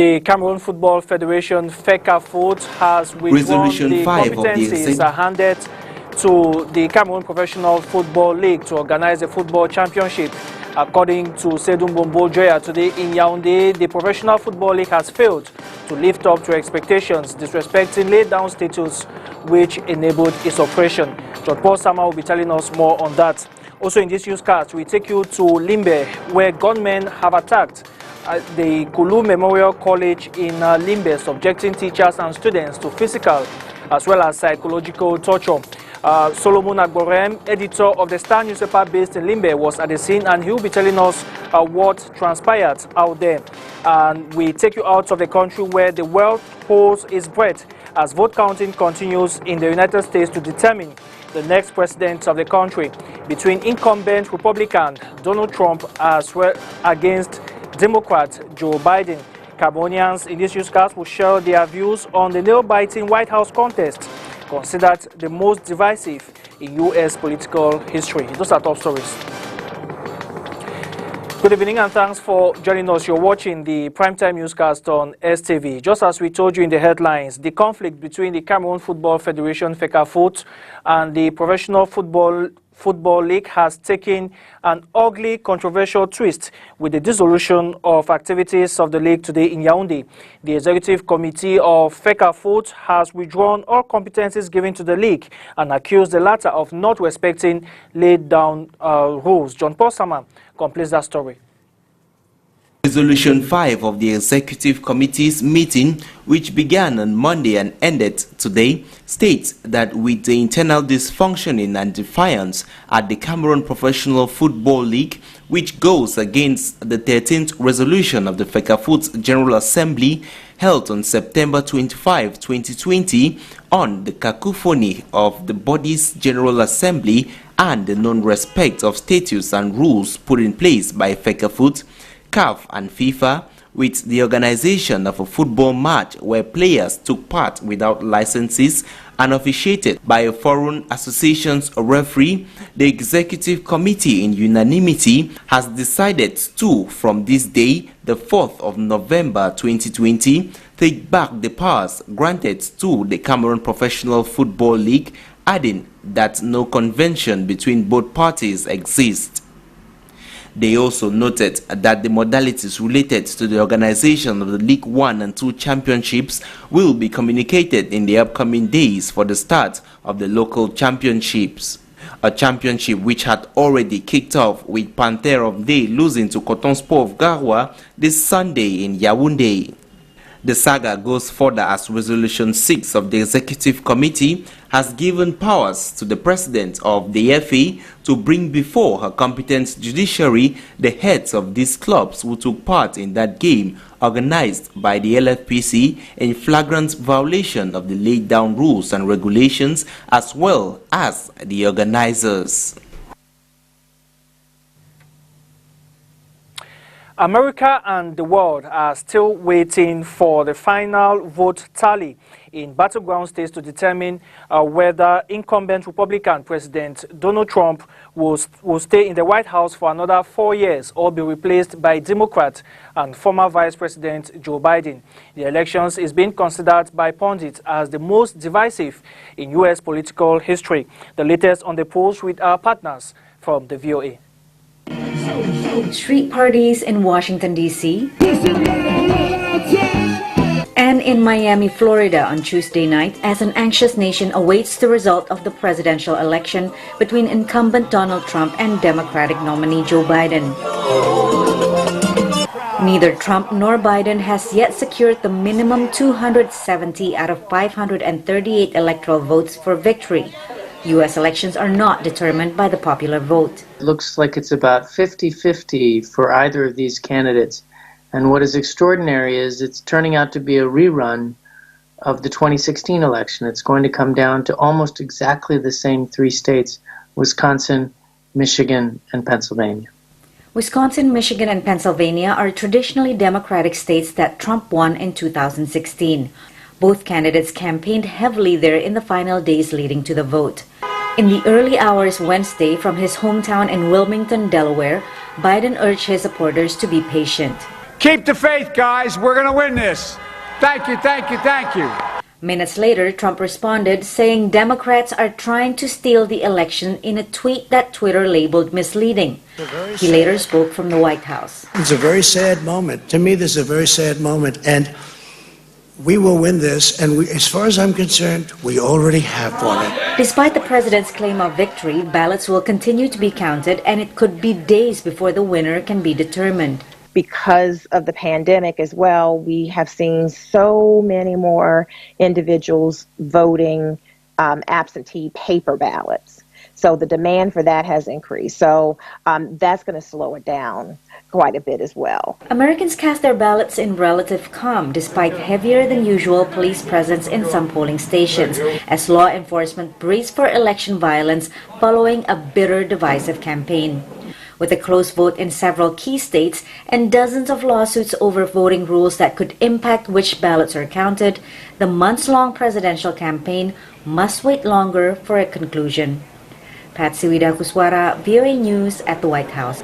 The Cameroon Football Federation, FECAFOOT, has withdrawn the competencies handed to the Cameroon Professional Football League to organize a football championship. According to Sedum Bombo-Joya today in Yaoundé, the Professional Football League has failed to live up to expectations, disrespecting laid-down status which enabled its operation. John Paul Sama will be telling us more on that. Also in this newscast, we take you to Limbe, where gunmen have attacked the Kulu Memorial College in Limbe, subjecting teachers and students to physical as well as psychological torture. Solomon Agborem, editor of the Star newspaper based in Limbe, was at the scene, and he will be telling us what transpired out there. And we take you out of the country, where the world holds its breath as vote counting continues in the United States to determine the next president of the country, between incumbent Republican Donald Trump as well against Democrat Joe Biden. Cameroonians in this newscast will share their views on the nail-biting White House contest, considered the most divisive in U.S. political history. Those are top stories. Good evening and thanks for joining us. You're watching the Primetime Newscast on STV. Just as we told you in the headlines, the conflict between the Cameroon Football Federation, FECAFOOT, and the Professional Football League has taken an ugly, controversial twist with the dissolution of activities of the league today in Yaoundé. The executive committee of FECAFOOT has withdrawn all competencies given to the league and accused the latter of not respecting laid-down rules. John Paul Sama completes that story. Resolution 5 of the Executive Committee's meeting, which began on Monday and ended today, states that with the internal dysfunctioning and defiance at the Cameroon Professional Football League, which goes against the 13th resolution of the FECAFOOT's General Assembly held on September 25, 2020, on the cacophony of the body's General Assembly and the non-respect of statutes and rules put in place by FECAFOOT, CAF and FIFA, with the organization of a football match where players took part without licenses and officiated by a foreign association's referee, the executive committee in unanimity has decided to, from this day, the 4th of November 2020, take back the powers granted to the Cameroon Professional Football League, adding that no convention between both parties exists. They also noted that the modalities related to the organization of the League 1 and 2 championships will be communicated in the upcoming days for the start of the local championships. A championship which had already kicked off with Panther of Day losing to Coton Sport of Garoua this Sunday in Yaoundé. The saga goes further as Resolution 6 of the Executive Committee has given powers to the President of the FA to bring before her competent judiciary the heads of these clubs who took part in that game organized by the LFPC in flagrant violation of the laid down rules and regulations, as well as the organizers. America and the world are still waiting for the final vote tally in battleground states to determine whether incumbent Republican President Donald Trump will stay in the White House for another 4 years or be replaced by Democrat and former Vice President Joe Biden. The elections is being considered by pundits as the most divisive in U.S. political history. The latest on the polls with our partners from the VOA. Street parties in Washington, D.C. and in Miami, Florida on Tuesday night as an anxious nation awaits the result of the presidential election between incumbent Donald Trump and Democratic nominee Joe Biden. Neither Trump nor Biden has yet secured the minimum 270 out of 538 electoral votes for victory. U.S. elections are not determined by the popular vote. It looks like it's about 50-50 for either of these candidates. And what is extraordinary is it's turning out to be a rerun of the 2016 election. It's going to come down to almost exactly the same 3 states, Wisconsin, Michigan, and Pennsylvania. Wisconsin, Michigan, and Pennsylvania are traditionally Democratic states that Trump won in 2016. Both candidates campaigned heavily there in the final days leading to the vote. In the early hours Wednesday from his hometown in Wilmington, Delaware, Biden urged his supporters to be patient. Keep the faith, guys. We're going to win this. Thank you, thank you, thank you. Minutes later, Trump responded, saying Democrats are trying to steal the election in a tweet that Twitter labeled misleading. He later spoke from the White House. It's a very sad moment. To me, this is a very sad moment, and we will win this, and as far as I'm concerned, we already have won it. Despite the president's claim of victory, ballots will continue to be counted, and it could be days before the winner can be determined. Because of the pandemic as well, we have seen so many more individuals voting absentee paper ballots. So the demand for that has increased. So that's going to slow it down quite a bit as well. Americans cast their ballots in relative calm despite heavier than usual police presence in some polling stations as law enforcement braced for election violence following a bitter divisive campaign. With a close vote in several key states and dozens of lawsuits over voting rules that could impact which ballots are counted, the months-long presidential campaign must wait longer for a conclusion. Patsy Widakuswara, VOA News at the White House.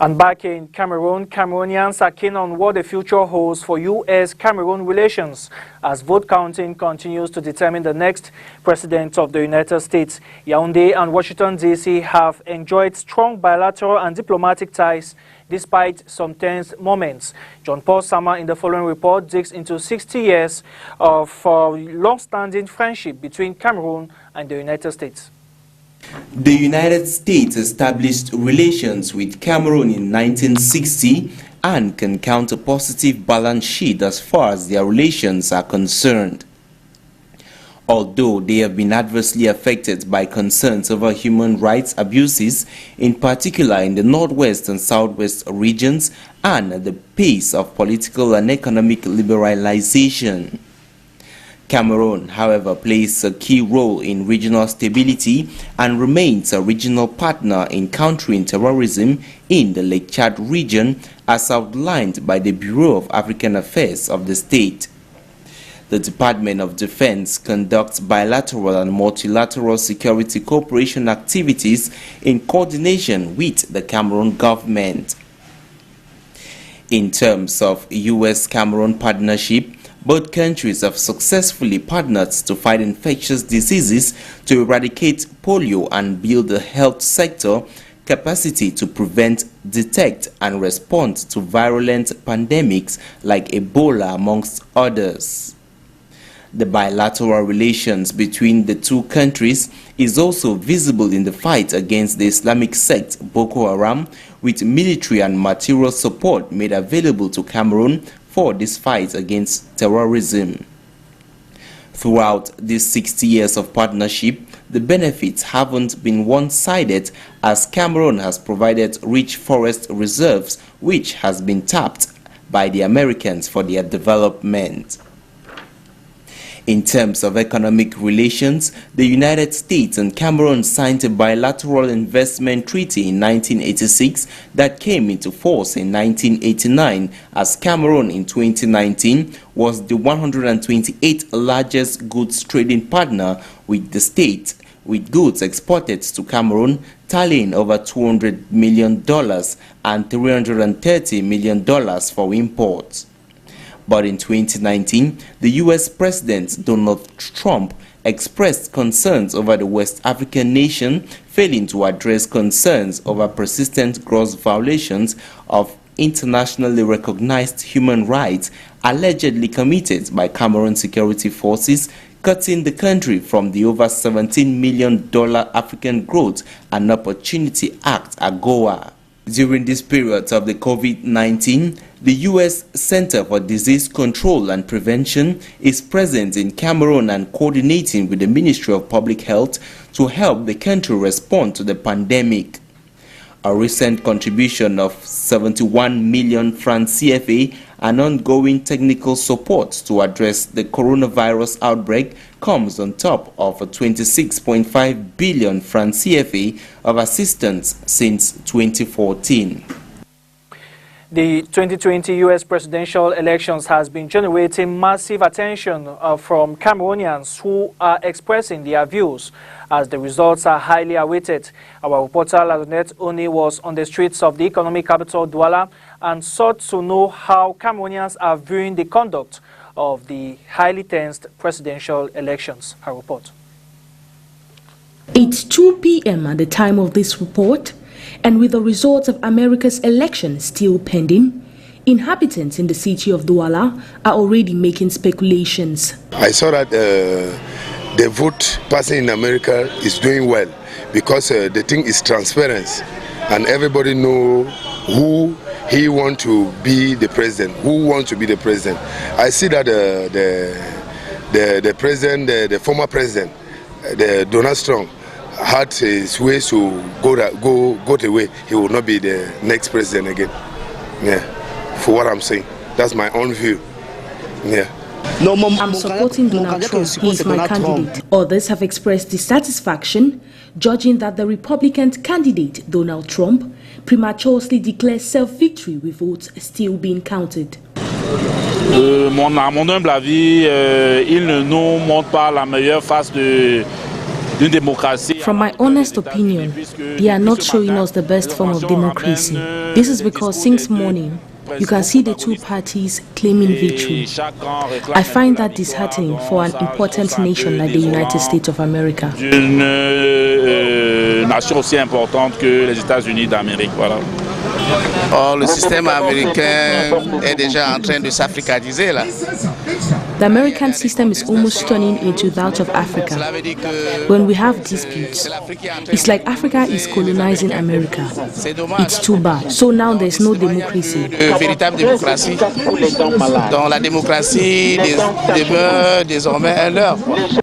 And back in Cameroon, Cameroonians are keen on what the future holds for U.S.-Cameroon relations as vote counting continues to determine the next president of the United States. Yaoundé and Washington, D.C. have enjoyed strong bilateral and diplomatic ties despite some tense moments. John Paul Sama in the following report digs into 60 years of long-standing friendship between Cameroon and the United States. The United States established relations with Cameroon in 1960 and can count a positive balance sheet as far as their relations are concerned. Although they have been adversely affected by concerns over human rights abuses, in particular in the northwest and southwest regions, and the pace of political and economic liberalization. Cameroon, however, plays a key role in regional stability and remains a regional partner in countering terrorism in the Lake Chad region, as outlined by the Bureau of African Affairs of the state. The Department of Defense conducts bilateral and multilateral security cooperation activities in coordination with the Cameroon government. In terms of U.S.-Cameroon partnership, both countries have successfully partnered to fight infectious diseases, to eradicate polio and build a health sector capacity to prevent, detect and respond to virulent pandemics like Ebola, amongst others. The bilateral relations between the two countries is also visible in the fight against the Islamic sect Boko Haram, with military and material support made available to Cameroon for this fight against terrorism. Throughout these 60 years of partnership, the benefits haven't been one-sided, as Cameroon has provided rich forest reserves which has been tapped by the Americans for their development. In terms of economic relations, the United States and Cameroon signed a bilateral investment treaty in 1986 that came into force in 1989, as Cameroon in 2019 was the 128th largest goods trading partner with the state, with goods exported to Cameroon tallying over $200 million and $330 million for imports. But in 2019, the U.S. President Donald Trump expressed concerns over the West African nation failing to address concerns over persistent gross violations of internationally recognized human rights allegedly committed by Cameroon security forces, cutting the country from the over $17 million African Growth and Opportunity Act (AGOA). During this period of the COVID-19, the U.S. Center for Disease Control and Prevention is present in Cameroon and coordinating with the Ministry of Public Health to help the country respond to the pandemic. A recent contribution of 71 million francs CFA and ongoing technical support to address the coronavirus outbreak comes on top of a 26.5 billion francs CFA of assistance since 2014. The 2020 U.S. presidential elections has been generating massive attention from Cameroonians who are expressing their views as the results are highly awaited. Our reporter Nsoesie was on the streets of the economic capital Douala and sought to know how Cameroonians are viewing the conduct of the highly tensed presidential elections. Her report. It's 2 p.m. at the time of this report, and with the results of America's election still pending, inhabitants in the city of Douala are already making speculations. I saw that the vote passing in America is doing well because the thing is transparent and everybody know who he wants to be the president, who wants to be the president. I see that the president, the former president, the Donald Trump, had his ways to go the way he will not be the next president again. Yeah, for what I'm saying, that's my own view. Yeah. I'm supporting Donald Trump. He is my candidate. Others have expressed dissatisfaction, judging that the Republican candidate, Donald Trump, prematurely declared self-victory with votes still being counted. À mon humble avis, il ne nous montre pas la meilleure face d'une démocratie. From my honest opinion, they are not showing us the best form of democracy. This is because since morning, you can see the two parties claiming victory. I find that disheartening for an important nation like the United States of America. Une nation aussi importante que les États-Unis d'Amérique, voilà. Oh, le système américain est déjà en train de s'africaniser là. The American system is almost turning into that of Africa. When we have disputes, it's like Africa is colonizing America. It's too bad. So now there's no democracy. Véritable démocratie. Donc la démocratie demeure désormais un leurre.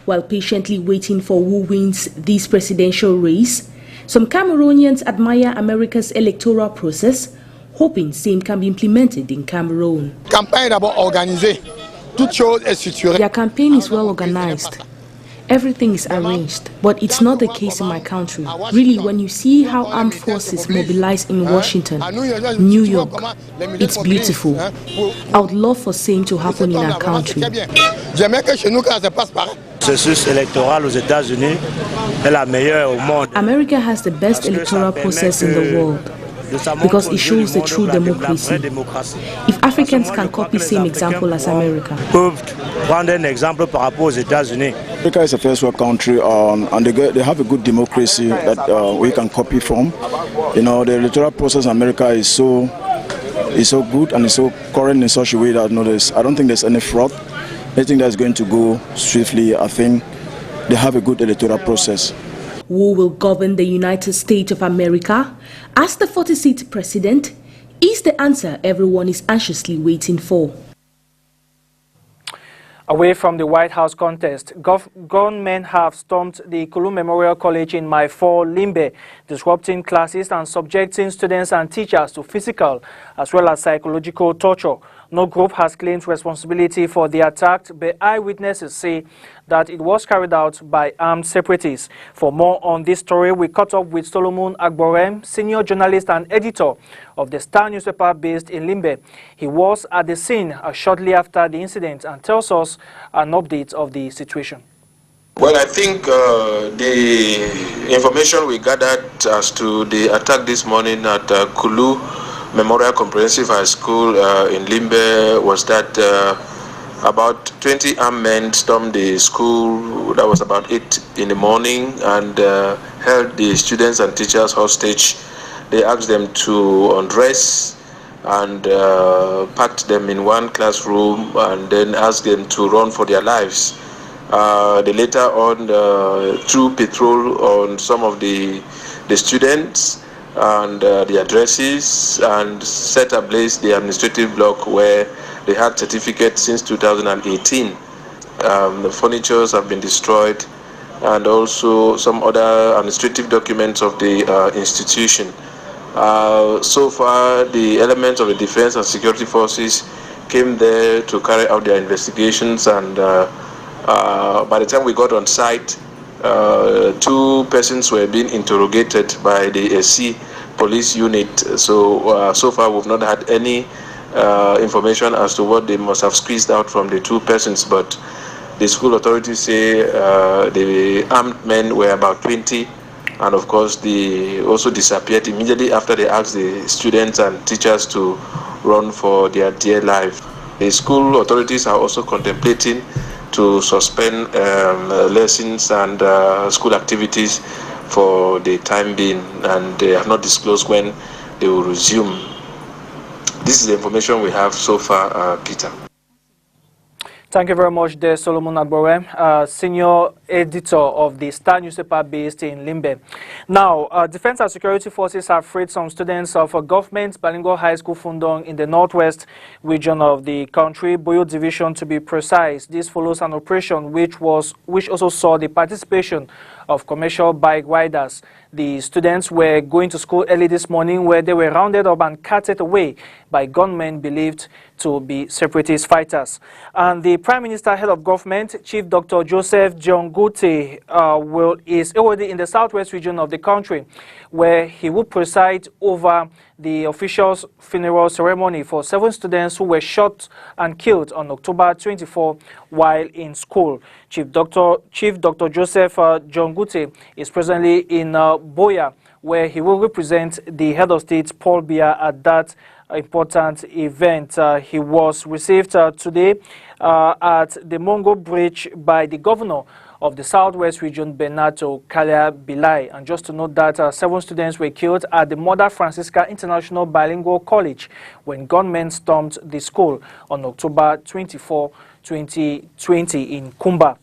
While patiently waiting for who wins this presidential race, some Cameroonians admire America's electoral process, hoping same can be implemented in Cameroon. Campagne d'abord organisée. Their campaign is well organized. Everything is arranged, but it's not the case in my country. Really, when you see how armed forces mobilize in Washington, New York, it's beautiful. I would love for same to happen in our country. America has the best electoral process in the world, because it shows the true democracy. If Africans can copy same example as America. Africa is a first world country and they have a good democracy that we can copy from. You know, the electoral process in America is so good and it's so current in such a way that I don't think there's any fraud. I think that's going to go swiftly. I think they have a good electoral process. Who will govern the United States of America as the 46th president is the answer everyone is anxiously waiting for. Away from the White House contest, gunmen have stormed the Kulu Memorial College in Maifo, Limbe, disrupting classes and subjecting students and teachers to physical as well as psychological torture. No group has claimed responsibility for the attack, but eyewitnesses say that it was carried out by armed separatists. For more on this story, we caught up with Solomon Agborem, senior journalist and editor of the Star newspaper based in Limbe. He was at the scene shortly after the incident and tells us an update of the situation. Well, I think the information we gathered as to the attack this morning at Kulu Memorial Comprehensive High School in Limbe was that about 20 armed men stormed the school. That was about 8 in the morning and held the students and teachers hostage. They asked them to undress and packed them in one classroom and then asked them to run for their lives. They later on threw petrol on some of the students and the addresses and set ablaze the administrative block where they had certificates since 2018. The furnitures have been destroyed and also some other administrative documents of the institution. So far, the elements of the defense and security forces came there to carry out their investigations, and by the time we got on site, 2 persons were being interrogated by the SC police unit. So so far we've not had any information as to what they must have squeezed out from the two persons, but the school authorities say the armed men were about 20, and of course they also disappeared immediately after they asked the students and teachers to run for their dear life. The school authorities are also contemplating to suspend lessons and school activities for the time being, and they have not disclosed when they will resume. This is the information we have so far, Peter. Thank you very much, there, Solomon Agbore, senior editor of the Star newspaper based in Limbe. Now, defense and security forces have freed some students of a government bilingual high school Fundong in the northwest region of the country, Boyo Division to be precise. This follows an operation which also saw the participation of commercial bike riders. The students were going to school early this morning, where they were rounded up and carted away by gunmen believed to be separatist fighters. And the Prime Minister, head of government, Chief Dr. Joseph Jongute, is already in the southwest region of the country, where he will preside over the official funeral ceremony for 7 students who were shot and killed on October 24 while in school. Chief Dr. Joseph Jongute is presently in Boya, where he will represent the head of state, Paul Biya, at that important event. He was received today at the Mongo Bridge by the governor of the Southwest region, Benato Kalia Bilai. And just to note that 7 students were killed at the Mother Francisca International Bilingual College when gunmen stormed the school on October 24, 2020 in Kumba.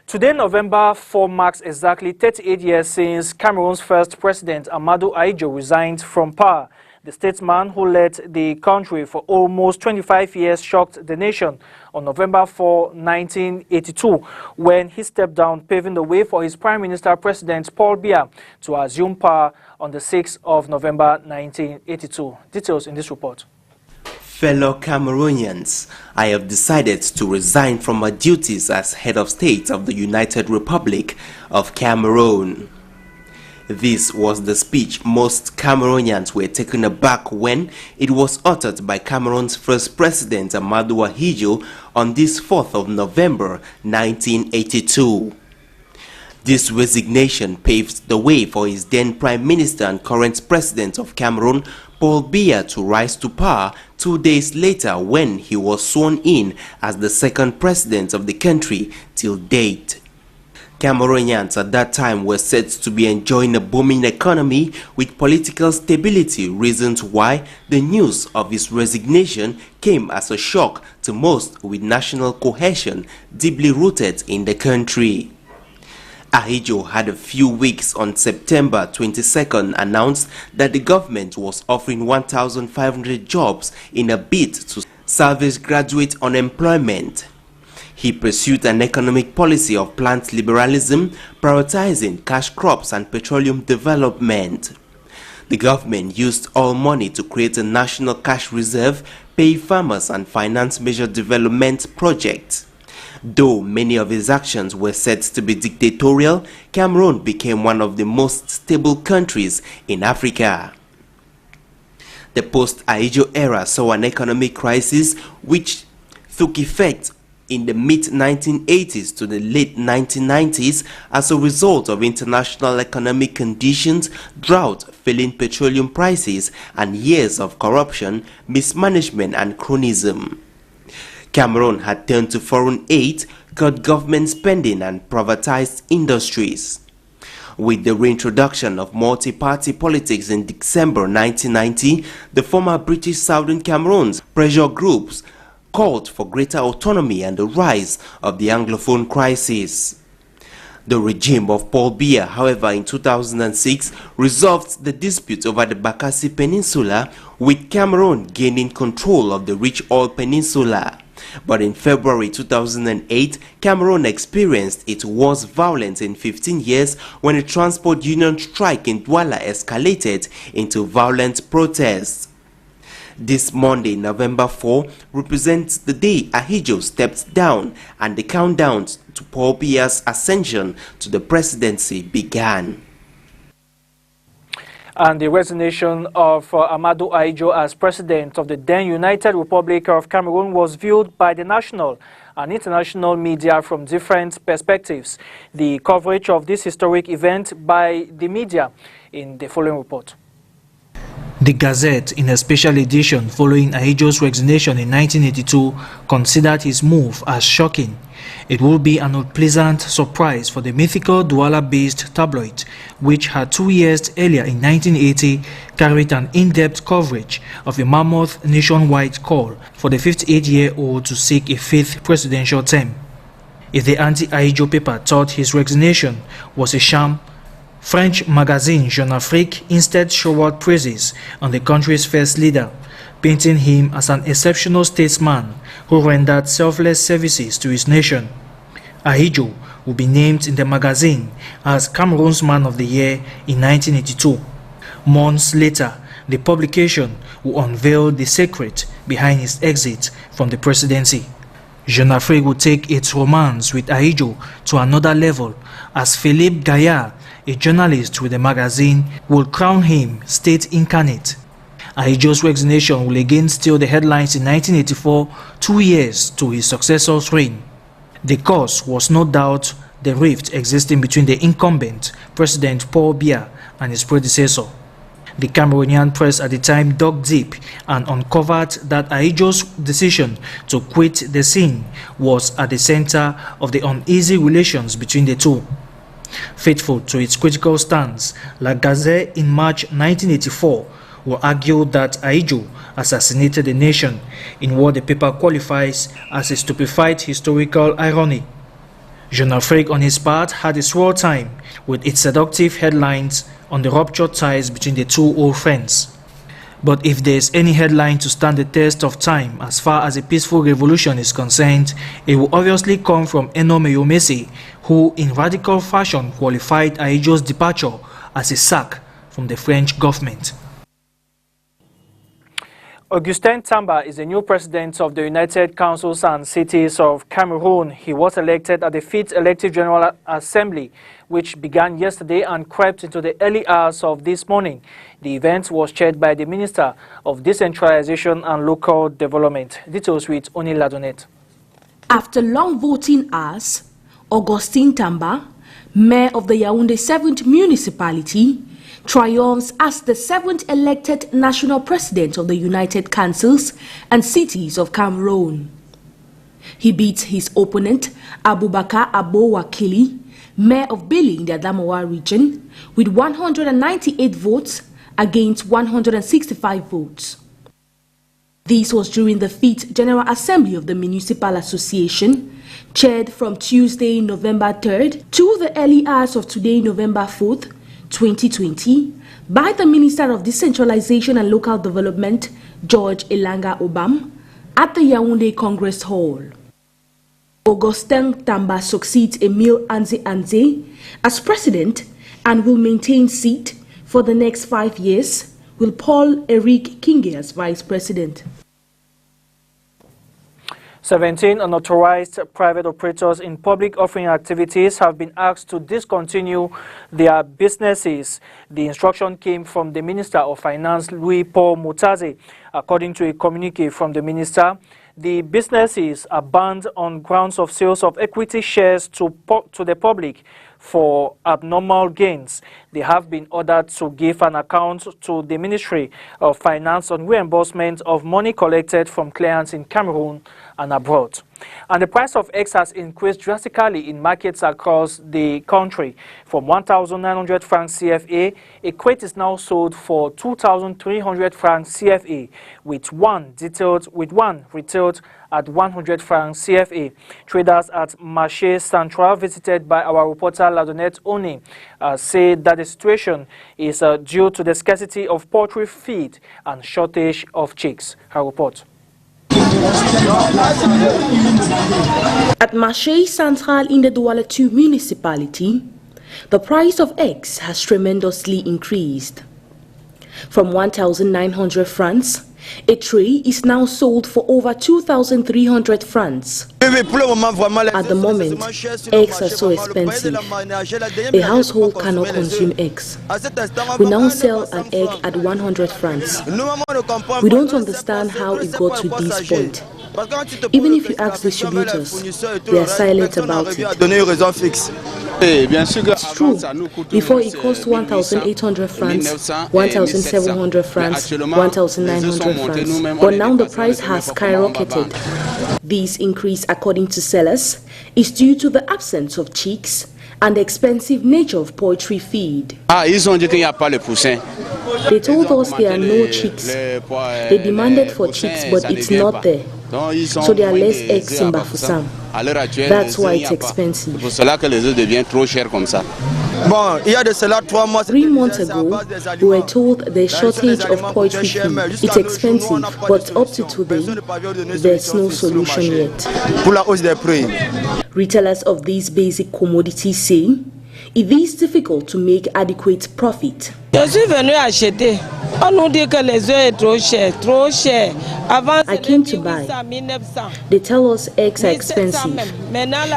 Today, November 4, marks exactly 38 years since Cameroon's first president, Amadou Ahidjo, resigned from power. The statesman who led the country for almost 25 years shocked the nation on November 4, 1982, when he stepped down, paving the way for his Prime Minister, President Paul Biya, to assume power on the 6th of November 1982. Details in this report. Fellow Cameroonians, I have decided to resign from my duties as head of state of the United Republic of Cameroon. This was the speech most Cameroonians were taken aback when it was uttered by Cameroon's first president, Amadou Ahidjo, on this 4th of November 1982. This resignation paved the way for his then Prime Minister and current President of Cameroon, Paul Biya, to rise to power 2 days later when he was sworn in as the second president of the country till date. Cameroonians at that time were said to be enjoying a booming economy with political stability, reasons why the news of his resignation came as a shock to most with national cohesion deeply rooted in the country. Ahidjo had a few weeks on September 22nd announced that the government was offering 1,500 jobs in a bid to salvage graduate unemployment. He pursued an economic policy of plant liberalism, prioritizing cash crops and petroleum development. The government used all money to create a national cash reserve, pay farmers and finance major development projects. Though many of his actions were said to be dictatorial, Cameroon became one of the most stable countries in Africa. The post-Ahidjo era saw an economic crisis which took effect in the mid-1980s to the late 1990s as a result of international economic conditions, drought, falling petroleum prices, and years of corruption, mismanagement, and cronyism. Cameroon had turned to foreign aid, cut government spending, and privatized industries. With the reintroduction of multi-party politics in December 1990, the former British Southern Cameroons pressure groups called for greater autonomy and the rise of the Anglophone crisis. The regime of Paul Biya, however, in 2006 resolved the dispute over the Bakassi Peninsula, with Cameroon gaining control of the rich oil peninsula. But in February 2008, Cameroon experienced its worst violence in 15 years when a transport union strike in Douala escalated into violent protests. This Monday, November 4, represents the day Ahidjo stepped down and the countdown to Paul Biya's ascension to the presidency began. And the resignation of Amadou Ahouis as president of the then United Republic of Cameroon was viewed by the national and international media from different perspectives. The coverage of this historic event by the media in the following report. The Gazette, in a special edition following Ahouis' resignation in 1982, considered his move as shocking. It would be an unpleasant surprise for the mythical Douala-based tabloid, which had 2 years earlier in 1980 carried an in-depth coverage of a mammoth nationwide call for the 58-year-old to seek a fifth presidential term. If the anti-Ahouis paper thought his resignation was a sham, French magazine Jeune Afrique instead showered praises on the country's first leader, painting him as an exceptional statesman who rendered selfless services to his nation. Ahouis will be named in the magazine as Cameroon's Man of the Year in 1982. Months later, the publication will unveil the secret behind his exit from the presidency. Jeune Afrique will take its romance with Ahouis to another level as Philippe Gaillard, a journalist with the magazine, will crown him state incarnate. Ahouis' resignation will again steal the headlines in 1984, 2 years to his successor's reign. The cause was no doubt the rift existing between the incumbent President Paul Biya and his predecessor. The Cameroonian press at the time dug deep and uncovered that Ahouis' decision to quit the scene was at the center of the uneasy relations between the two. Faithful to its critical stance, La Gazette in March 1984 will argue that Ahouis assassinated the nation in what the paper qualifies as a stupefied historical irony. Jeune Afrique, on his part, had a swell time with its seductive headlines on the ruptured ties between the two old friends. But if there is any headline to stand the test of time as far as a peaceful revolution is concerned, it will obviously come from Nsoesie, who in radical fashion qualified Ahouis' departure as a sack from the French government. Augustin Tamba is the new president of the United Councils and Cities of Cameroon. He was elected at the 5th Elective General Assembly, which began yesterday and crept into the early hours of this morning. The event was chaired by the Minister of Decentralization and Local Development. Details with Oni Ladonet. After long voting hours, Augustin Tamba, mayor of the Yaoundé 7th municipality, triumphs as the 7th elected national president of the United Councils and Cities of Cameroon. He beats his opponent, Abubakar Abo Wakili, mayor of Bili in the Adamawa region, with 198 votes against 165 votes. This was during the 5th General Assembly of the Municipal Association, chaired from Tuesday, November 3rd to the early hours of today, November 4th, 2020, by the Minister of Decentralization and Local Development, George Elanga Obam, at the Yaoundé Congress Hall. Augustin Tamba succeeds Emile Anze Anze as president and will maintain seat for the next 5 years, with Paul-Eric Kinge as vice president. 17 unauthorized private operators in public offering activities have been asked to discontinue their businesses. The instruction came from the Minister of Finance, Louis-Paul Mutaze. According to a communique from the minister, the businesses are banned on grounds of sales of equity shares to the public for abnormal gains. They have been ordered to give an account to the Ministry of Finance on reimbursement of money collected from clients in Cameroon and abroad. And the price of eggs has increased drastically in markets across the country. From 1,900 francs CFA, a crate is now sold for 2,300 francs CFA, with one retailed at 100 francs CFA. Traders at Marché Central, visited by our reporter Ladonet Oni, say that the situation is due to the scarcity of poultry feed and shortage of chicks. Her report. At Marché Central in the Douala 2 municipality, the price of eggs has tremendously increased. From 1,900 francs A tray is now sold for over 2,300 francs. At the moment, eggs are so expensive. A household cannot consume eggs. We now sell an egg at 100 francs. We don't understand how it got to this point. Even if you ask distributors, they are silent about it. It's true. Before it cost 1,800 francs, 1,700 francs, 1,900 francs. But now the price has skyrocketed. This increase, according to sellers, is due to the absence of chicks and the expensive nature of poultry feed. They told us there are no chicks. They demanded for chicks, but it's not there. So there are less eggs in Bafoussam. That's why it's expensive. 3 months ago, we were told there's shortage of poultry feed. It's expensive, but up to today, there's no solution yet. Retailers of these basic commodities say it is difficult to make adequate profit. I came to buy. They tell us eggs are expensive.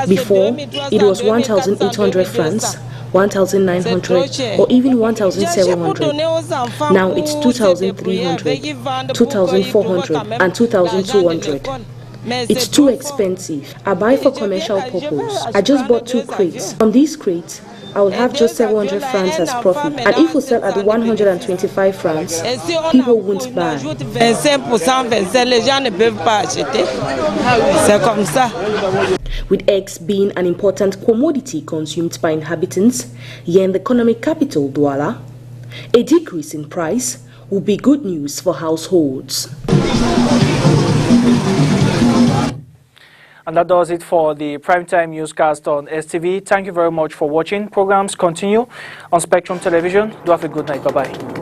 Before, it was 1,800 francs, 1,900 or even 1,700. Now it's 2,300, 2,400 and 2,200. It's too expensive. I buy for commercial purpose. I just bought 2 crates. On these crates, I will have just 700 francs as profit. And if we sell at 125 francs, people won't buy. With eggs being an important commodity consumed by inhabitants here in the economic capital, Douala, a decrease in price will be good news for households. And that does it for the primetime newscast on STV. Thank you very much for watching. Programs continue on Spectrum Television. Do have a good night. Bye-bye.